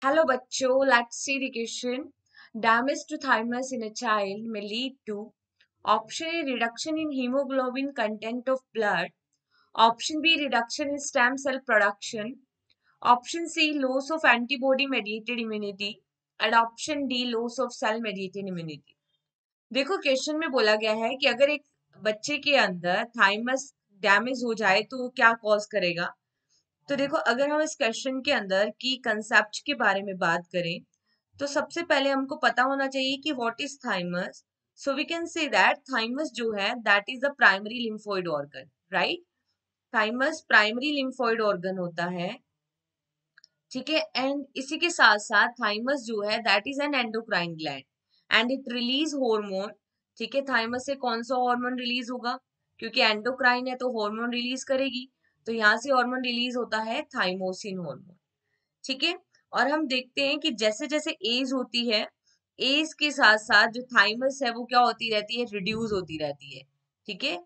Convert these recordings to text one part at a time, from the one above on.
Hello बच्चों, let's see the question. Damage to thymus in a child may lead to option A reduction in hemoglobin content of blood, option B reduction in stem cell production, option C loss of antibody mediated immunity and option D loss of cell mediated immunity. देखो question में बोला गया है कि अगर एक बच्चे के अंदर थाइमस डैमेज हो जाए तो वो क्या कॉज करेगा। तो देखो अगर हम इस क्वेश्चन के अंदर की कंसेप्ट के बारे में बात करें तो सबसे पहले हमको पता होना चाहिए कि what is thymus. So we can say that thymus जो है that is the primary lymphoid organ, right. Thymus primary lymphoid organ होता है, ठीक है। एंड इसी के साथ साथ थाइमस जो है that is an endocrine gland and it release hormone, ठीक है। थाइमस से कौन सा हार्मोन रिलीज होगा, क्योंकि एंडोक्राइन है तो हार्मोन रिलीज करेगी, तो यहाँ से हार्मोन रिलीज होता है थाइमोसिन हार्मोन, ठीक है। और हम देखते हैं कि जैसे जैसे एज होती है, एज के साथ साथ जो थाइमस है वो क्या होती रहती है, रिड्यूस होती रहती है, ठीक है।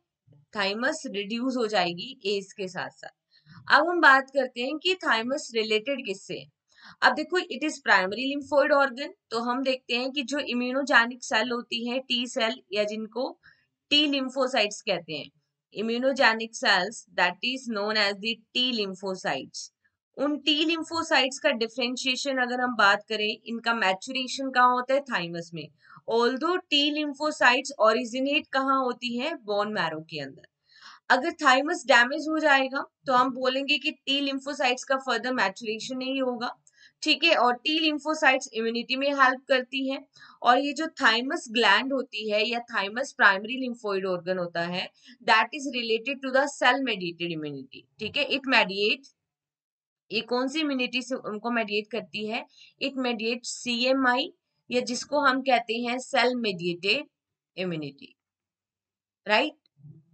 थाइमस रिड्यूस हो जाएगी एज के साथ साथ। अब हम बात करते हैं कि थाइमस रिलेटेड किससे है। अब देखो it is primary lymphoid organ, तो हम देखते हैं कि जो इम्यूनोजेनिक सेल होती है टी सेल या जिनको टी लिम्फोसाइट्स कहते हैं, immunogenic cells that is known as the T lymphocytes. उन टी लिम्फोसाइट्स का डिफरेंशिएशन अगर हम बात करें, इनका मैचुरेशन कहाँ होता है, थाइमस में। ऑल्दो टी लिम्फोसाइट्स ओरिजिनेट कहाँ होती है, बोन मैरो के अंदर। अगर थाइमस डैमेज हो जाएगा तो हम बोलेंगे कि टी लिम्फोसाइट्स का फर्दर मैचुरेशन नहीं होगा, ठीक है। और टी लिम्फोसाइट्स इम्यूनिटी में हेल्प करती हैं। और ये जो थाइमस ग्लैंड होती है या थाइमस प्राइमरी लिम्फोइड ऑर्गन होता है that is related to the cell mediated immunity, ठीक है। इट मेडिएट, ये कौन सी इम्यूनिटी से उनको मेडिएट करती है, इट मेडिएट सीएमआई या जिसको हम कहते हैं सेल मेडिएटेड इम्यूनिटी, राइट।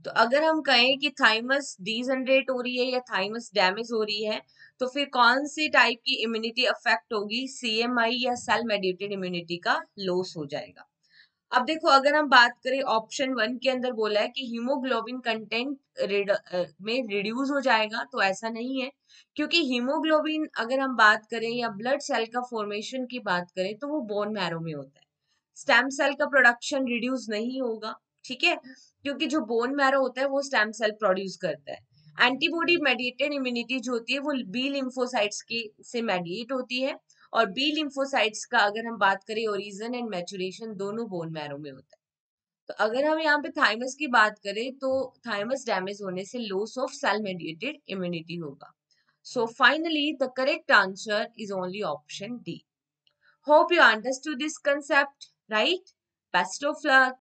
तो अगर हम कहें कि थाइमस डिजनरेट हो रही है या थाइमस डैमेज हो रही है तो फिर कौन सी टाइप की इम्यूनिटी अफेक्ट होगी, सीएमआई या सेल मेडिएटेड इम्यूनिटी का लॉस हो जाएगा। अब देखो अगर हम बात करें ऑप्शन 1 के अंदर बोला है कि हीमोग्लोबिन कंटेंट में रिड्यूस हो जाएगा, तो ऐसा नहीं है, क्योंकि हीमोग्लोबिन अगर हम बात करें या ब्लड सेल का फॉर्मेशन की बात करें तो वो बोन मैरो में होता है। स्टेम सेल का प्रोडक्शन रिड्यूस नहीं होगा, ठीक है, क्योंकि जो बोन मैरो होता है वो स्टेम सेल प्रोड्यूस करता है। एंटीबॉडी मेडिएटेड इम्यूनिटी जो होती है वो बी लिम्फोसाइट्स की से मेडिएट होती है, और बी लिम्फोसाइट्स का अगर हम बात करें ओरिजिन एंड मैचुरेशन दोनों बोन मैरो में होता है। तो अगर हम यहाँ पे थाइमस की बात करें तो थाइमस डैमेज होने से loss of cell mediated immunity होगा। So finally the correct answer is only option D. Hope you understood this concept, right? Best of luck.